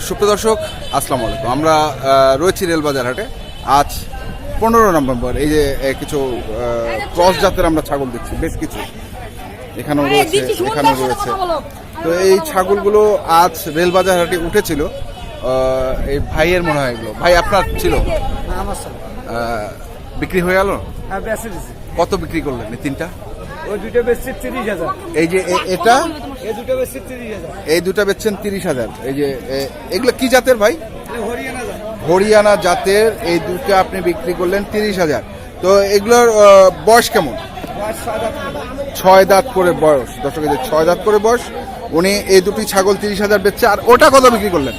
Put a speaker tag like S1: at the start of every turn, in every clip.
S1: সুপ্রিয় দর্শক, আসসালামু আলাইকুম। আমরা রয়েছি রেলবাজার হাটে। আজ 15 নভেম্বর। এই যে কিছু ক্রস জাতের আমরা ছাগল দেখছি, বেশ কিছু এখানেও রয়েছে, এখানেও রয়েছে। তো এই ছাগলগুলো আজ রেলবাজার হাটে উঠেছিল। এই ভাইয়ের মনে হয় এগুলো। ভাই আপনার ছিল? বিক্রি হয়ে গেল? কত বিক্রি করলেন এই তিনটা? এই যে এটা এই দুটা বেচছেন 30,000। এই যে এগুলো কি জাতের ভাই? হরিয়ানা জাতের এই দুটো আপনি বিক্রি করলেন 30,000। তো এগুলোর বয়স কেমন? 6 দাঁত করে বয়স। দর্শক, 6 দাঁত করে বয়স। উনি এই দুটি ছাগল 30,000 বেচছে। আর ওটা কত বিক্রি করলেন?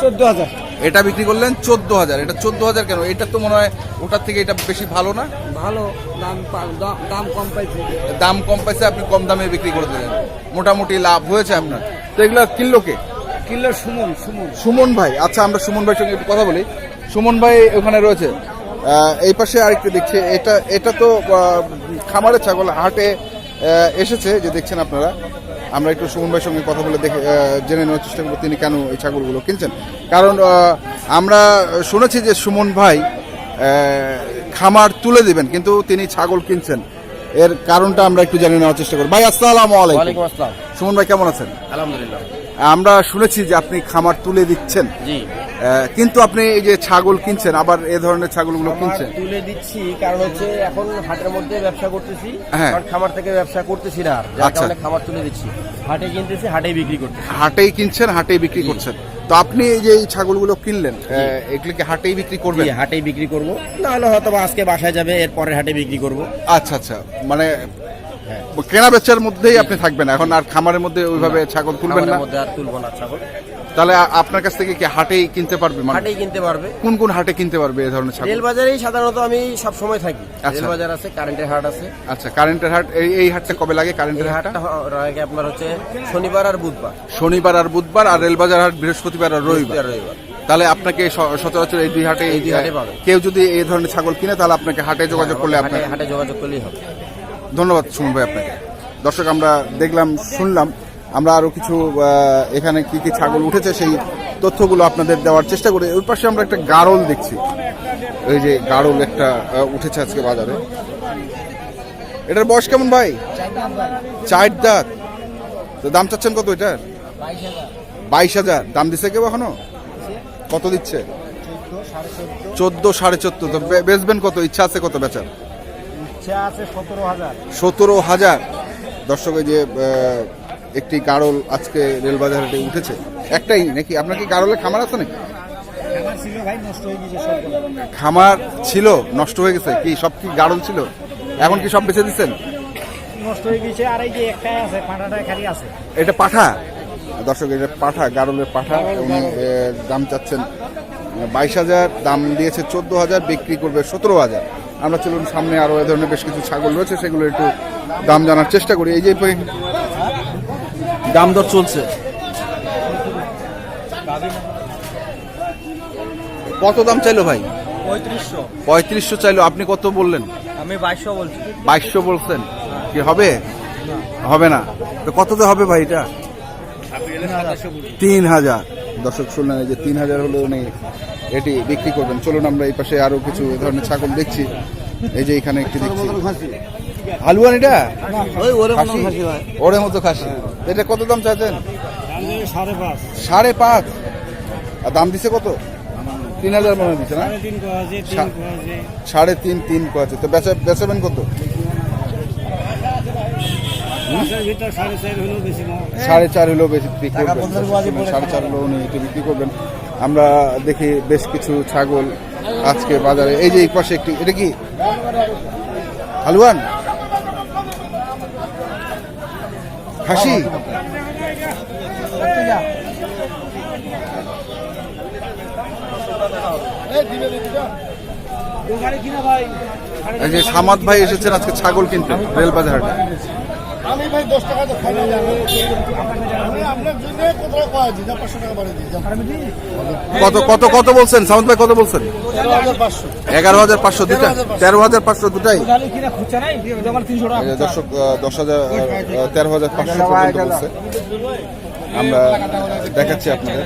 S2: 14,000।
S1: এটা বিক্রি করলেন 14,000। এটা 14,000 কেন? এটা তো মনে হয় ওটার থেকে এটা বেশি ভালো না?
S2: ভালো, দাম কম পাইছে।
S1: দাম কম পাইছে, আপনি কম দামে বিক্রি করে দিলেন, মোটামুটি লাভ হয়েছে আপনার। তো এগুলো কিনলো কে?
S2: কিলো
S1: সুমন ভাই। আচ্ছা, আমরা সুমন ভাইয়ের সঙ্গে একটু কথা বলি। সুমন ভাই ওখানে রয়েছে। এই পাশে আরেকটা দেখছি, এটা তো খামারের ছাগল, হাটে এসেছে যে দেখছেন আপনারা। আমরা একটু সুমন ভাইয়ের সঙ্গে কথা বলে জেনে নেওয়ার চেষ্টা করবো তিনি কেন এই ছাগলগুলো কিনছেন। কারণ আমরা শুনেছি যে সুমন ভাই খামার তুলে দিবেন, কিন্তু তিনি ছাগল কিনছেন। এর কারণটা আমরা একটু জেনে নেওয়ার চেষ্টা করি। ভাই আসসালামু আলাইকুম।
S3: ওয়ালাইকুম আসসালাম।
S1: সুমন ভাই কেমন আছেন?
S3: আলহামদুলিল্লাহ।
S1: আমরা শুনেছি যে আপনি খামার তুলে দিচ্ছেন,
S3: জি,
S1: কিন্তু আপনি এই যে ছাগল কিনছেন, আবার এ ধরনের ছাগলগুলো কিনছেন।
S3: তুলে দিচ্ছি কারণ হচ্ছে এখন হাটের মধ্যে ব্যবসা করতেছি,
S1: হ্যাঁ।
S3: কারণ খামার থেকে ব্যবসা করতেছি না, যার
S1: আচ্ছা।
S3: কারণে খামার তুলে দিচ্ছি। হাটে কিনতেছি, হাটেই বিক্রি করতেছি।
S1: হাটেই কিনছেন, হাটেই বিক্রি করছেন। তো আপনি এই যে এই ছাগলগুলো কিনলেন, এগুলোকে হাটেই বিক্রি করবেন?
S3: জি, হাটেই বিক্রি করব, না হলে হয়তো বা আজকে বাসায় যাবে, এর পরের হাটে বিক্রি করব।
S1: আচ্ছা আচ্ছা, মানে কেনা বেচার মধ্যেই আপনি থাকবেন এখন, আর খামারের মধ্যে ওইভাবে ছাগল তুলবেন না?
S3: খামারের মধ্যে আর তুলবো না ছাগল।
S1: তাহলে আপনার কাছ থেকে কি হাটেই কিনতে পারবে?
S3: হাটেই কিনতে পারবে।
S1: কোন কোন হাটে কিনতে পারবে এই ধরনের ছাগল?
S3: রেলবাজারেই সাধারণত আমি সব সময় থাকি।
S1: আচ্ছা।
S3: রেলবাজার আছে, কারেন্টের হাট আছে।
S1: আচ্ছা, কারেন্টের হাট। এই হাটটা কবে লাগে? কারেন্টের
S3: এই
S1: হাটটা
S3: হাটটা লাগে আপনার হচ্ছে শনিবার আর বুধবার।
S1: শনিবার আর বুধবার, আর রেলবাজার হাট বৃহস্পতিবার আর রবিবার। তাহলে আপনাকে সচরাচর এই দুই হাটে
S3: পাবে।
S1: কেউ যদি এই ধরনের ছাগল কিনে, তাহলে আপনাকে হাটে যোগাযোগ করলে আপনাকে
S3: হাটে যোগাযোগ করলেই হবে।
S1: ধন্যবাদ সুমন ভাই আপনাকে। দর্শক, আমরা দেখলাম, শুনলাম। আমরা আরো কিছু এখানে কি কি ছাগল উঠেছে সেই তথ্যগুলো আপনাদের দেওয়ার চেষ্টা করি। ওই পাশে আমরা একটা গাড়ল দেখছি। এই যে গাড়ল একটা উঠেছে আজকে বাজারে। এটার বয়স কেমন ভাই? 4 দাঁত। তো দাম চাচ্ছেন কত এটার? 22,000। দাম দিচ্ছে কেউ এখনো? কত দিচ্ছে? 14, 14.5। তো বেচবেন কত? ইচ্ছা আছে কত বেচার? 17,000। দর্শক, এই যে একটি গাড়ল আজকে রেলবাজার হাটে উঠেছে। একটাই নাকি? আপনার কি গাড়লে খামার আছে নাকি? খামার ছিল, নষ্ট হয়ে গেছে। কি সব কি গাড়ল ছিল? এখন কি সব বেঁচে দিচ্ছেন?
S2: নষ্ট হয়ে গেছে, আর এই যে একটাই আছে, পাঠাটা খালি আছে।
S1: এটা পাঠা। দর্শক, এটা পাঠা, গাড়লের পাঠা। উনি দাম চাচ্ছেন 22,000, দাম দিয়েছে 14,000, বিক্রি করবে 17,000। আমরা চলুন সামনে, আরো এ ধরনের বেশ কিছু ছাগল রয়েছে, সেগুলো একটু দাম জানার চেষ্টা করি। এই যে দাম দর চলছে। কত দাম চাইলো ভাই? 3500 চাইলো। আপনি কত বললেন?
S2: আমি 2200 বলছি।
S1: 2200 বলছেন। কি হবে? হবে না। তো কততে হবে ভাই এটা? 3,000। দর্শক শুনলেন, এই যে 3,000 হলে উনি এটি বিক্রি করবেন। চলুন আমরা এই পাশে আরো কিছু ধরনের ছাগল দেখছি। এই যে এখানে একটি দেখছি হালুয়ান। এটা ওরের মতো খাসি। এটা কত দাম চাইছেন? 5.5। আর দাম দিছে কত? 3,000 মনে দিচ্ছে না? 3.5 কয়েছে। তো বেচাবেন কত? 4.5 হলেও বেশি বিক্রি করবেন। 4.5 হলেও উনি এটি বিক্রি করবেন। আমরা দেখি বেশ কিছু ছাগল আজকে বাজারে। এই যে এই পাশে একটি, এটা কি হালুয়ান খাসি? এই যে সামাদ ভাই এসেছেন আজকে ছাগল কিনতে রেলবাজার হাটে।
S4: আমি ভাই 10 টাকা তো খাই না, আপনার জন্য
S1: কত কত কত বলছেন সামাদ ভাই? কত বলছেন? 11,500। দুটা 13,500 দুটাই। দর্শক, 10,000 13,500 বলছে। আমরা দেখাচ্ছি আপনাদের।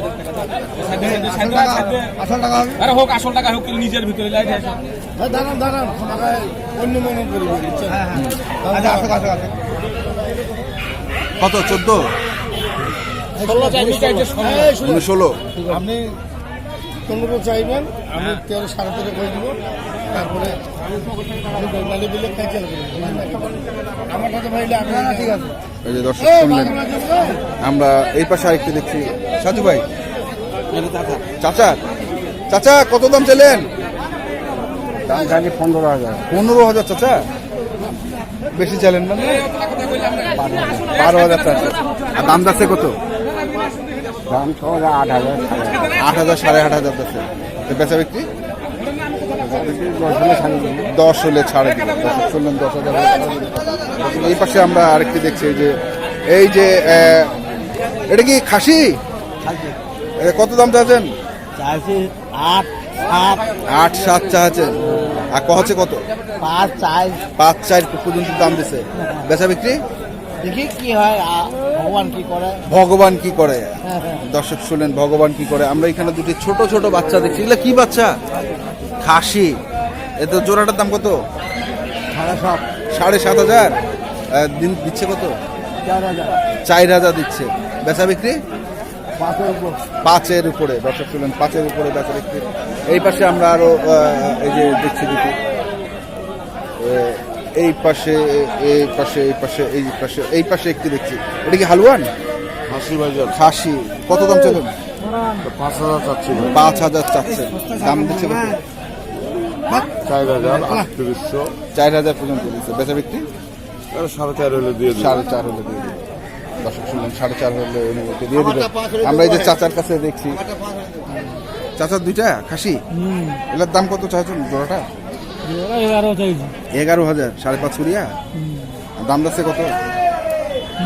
S5: আরে হোক আসল টাকা হোক নিজের ভিতরে
S4: দাঁড়ান দাঁড়ান অন্য মনে করি
S1: কত 14 16
S4: আপনি 15 চাইবেন, আমি 13 13.5 করে দিব। তারপরে লালি বিলে ক্যান্সেল করে আমার সাথে ভাইলে আমি ঠিক আছে।
S1: এই যে দর্শক শুনলেন, আমরা এই পাশে আরেকটি দেখছি। সাজু ভাই, চাচা চাচা কত দাম চাইলেন?
S3: দাম চাইলে 15,000।
S1: 15,000 চাচা, বেশি চাইলেন না? 12,000 চাচা। আর দাম যাচ্ছে কত?
S3: দাম 8,000
S1: 8,000 8,500 যাচ্ছে। বেচা বিক্রি 10 হলে ছাড়ে দিল। দর্শক শুনলেন 10,000। এই পাশে আমরা আরেকটি দেখছি যে এই যে এটা কি খাসি? এটা কত দাম চাচ্ছেন?
S2: চাইছি 8 7
S1: 8-7 চাচ্ছেন। আর হচ্ছে কত?
S2: 5 4
S1: 5-4 পর্যন্ত দাম দিছে। বেচা বিক্রি
S2: দেখি কি হয়, ভগবান কি করে।
S1: ভগবান কি করে। দর্শক শুনলেন, ভগবান কি করে। আমরা এখানে দুটি ছোট ছোট বাচ্চা দেখছি। এগুলো কি বাচ্চা? খাসি। এত জোড়াটার দাম কত? 7,500। দিন দিচ্ছে কত? 4,000 দিচ্ছে। বেচা বিক্রি 5-এর উপরে। দর্শক শুনলেন 5-এর উপরে বেচা বিক্রি। এই পাশে আমরা আরো এই যে দেখছি দুটি, এই পাশে এই পাশে এই পাশে এই পাশে এই পাশে একটি দেখছি। এটা কি হালুয়ান?
S4: হাসি বাজার
S1: খাসি। কত দাম চাইবেন?
S4: 5,000 চাচ্ছি।
S1: 5,000 চাচ্ছেন। দাম দিচ্ছে কত?
S4: 4,000 3800
S1: 4,000 পর্যন্ত দিচ্ছে। বেচা বিক্রি
S4: 4.5 হলে দিয়ে দিই।
S1: 4.5 হলে দিয়ে দিবে। দর্শক শুনলেন 4.5 হলে উনি ওকে দিয়ে দিবেন। আমরা এই যে চাচার কাছে দেখছি, চাচার দুইটা খাসি। এটার দাম কত চাইছেন জোড়াটা? 11,000। 5.5 করিয়া দাম যাচ্ছে কত?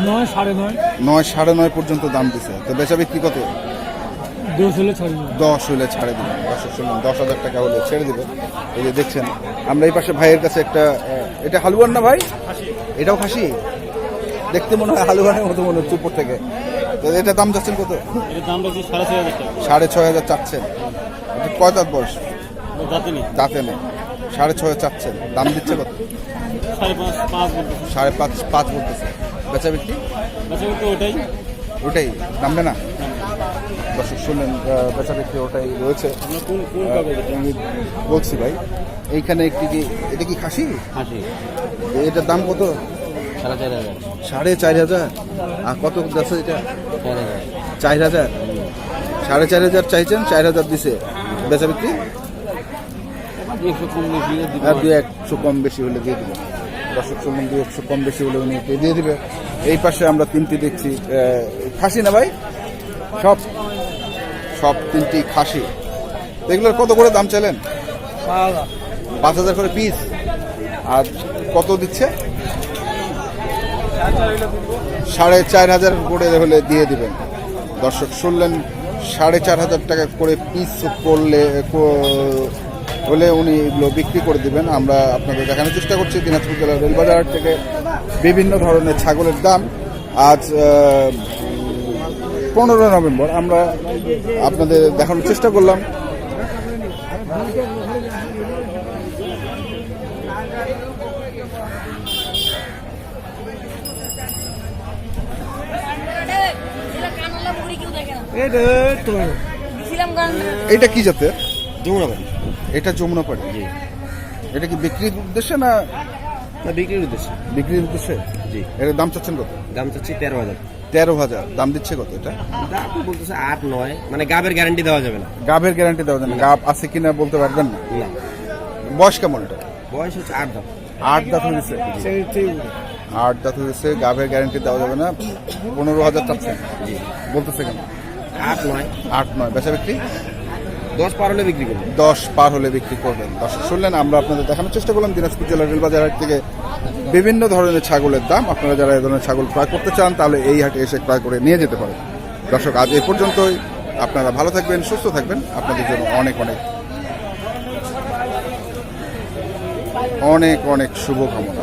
S2: 9 9.5
S1: 9 9.5 পর্যন্ত দাম দিছে। তো বেচা বিক্রি কত?
S2: 10 হলে ছাড়ি
S1: 10 হলে ছাড়ে দিবেন। দর্শক শুনলেন 10,000 টাকা হলে ছেড়ে দিবে। এই যে দেখছেন, আমরা এই পাশে ভাইয়ের কাছে একটা, এটা হালুয়ান না ভাই? এটাও খাসি। দেখতে মনে হয় হালুয়ানের মতো মনে হচ্ছে উপর থেকে। তো এটা দাম যাচ্ছেন কত?
S2: দাম বলছি 6,500 টাকা।
S1: 6,500 চাচ্ছেন। এটা কয় দাঁত বয়স? দাঁতে নেই। 6,500 চাচ্ছেন। দাম দিচ্ছে কত? 5.5 বলতেছে। বেচা বিক্রি ওটাই নামবে না। দর্শক শুনলেন, বেচা বিক্রি ওটাই রয়েছে। আমি বলছি ভাই, এইখানে একটি কি, এটা কি খাসি? এটার দাম কত? 4,500। আর কত যাচ্ছে এটা? 4,000। 4,500 চাইছেন, 4,000 দিছে। বেচা বিক্রি 2-100 কম বেশি হলে দিয়ে দিবে। দর্শক শুনলেন 2-100 কম বেশি হলে উনি দিয়ে দিবে। এই পাশে আমরা তিনটি দেখছি খাসি না ভাই? সব তিনটি খাসি। এগুলোর কত করে দাম চাইলেন? 5,000 করে পিস। আর কত দিচ্ছে? 4,500 করে হলে দিয়ে দিবেন। দর্শক শুনলেন, 4,500 টাকা করে পিস করলে হলে উনি এগুলো বিক্রি করে দিবেন। আমরা আপনাদের দেখানোর চেষ্টা করছি দিনাজপুর জেলার রেলবাজার থেকে বিভিন্ন ধরনের ছাগলের দাম। আজ 15 নভেম্বর আমরা আপনাদের দেখানোর চেষ্টা করলাম। এটা কি জাতের?
S3: যমুনাপাড়ি।
S1: এটা যমুনাপাড়ি। এটা কি বিক্রির উদ্দেশ্যে না?
S3: বিক্রির উদ্দেশ্যে।
S1: বিক্রির উদ্দেশ্যে।
S3: জি।
S1: এর দাম চাচ্ছেন কত?
S3: দাম চাচ্ছি 13,000।
S1: 13,000 দাম দিচ্ছে কত? এটা
S3: দাম বলতেছে 8-9, মানে গাবের গ্যারান্টি দেওয়া যাবে না।
S1: গাবের গ্যারান্টি দেওয়া যাবে না? গাব আছে কিনা বলতে পারবেন না?
S3: না।
S1: বয়স কেমন এটা?
S3: বয়স হচ্ছে 8 দাম।
S1: 8 দাঁত হয়েছে। 8 দাঁত হয়েছে। গাবের গ্যারান্টি দেওয়া যাবে না। 15,000 চাচ্ছেন বলতেছে কেন?
S3: 8-9।
S1: 8-9। বেচা বিক্রি
S3: 10 পার হলে বিক্রি করবো।
S1: 10 পার হলে বিক্রি করবেন। দর্শক শুনলেন, আমরা আপনাদের দেখানোর চেষ্টা করলাম দিনাজপুর জেলার রেলবাজার হাট থেকে বিভিন্ন ধরনের ছাগলের দাম। আপনারা যারা এই ধরনের ছাগল ক্রয় করতে চান তাহলে এই হাটে এসে ক্রয় করে নিয়ে যেতে পারেন। দর্শক, আজ এ পর্যন্তই। আপনারা ভালো থাকবেন, সুস্থ থাকবেন। আপনাদের জন্য অনেক অনেক অনেক অনেক শুভকামনা।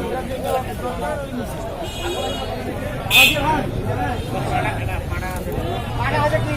S2: পাঁঠা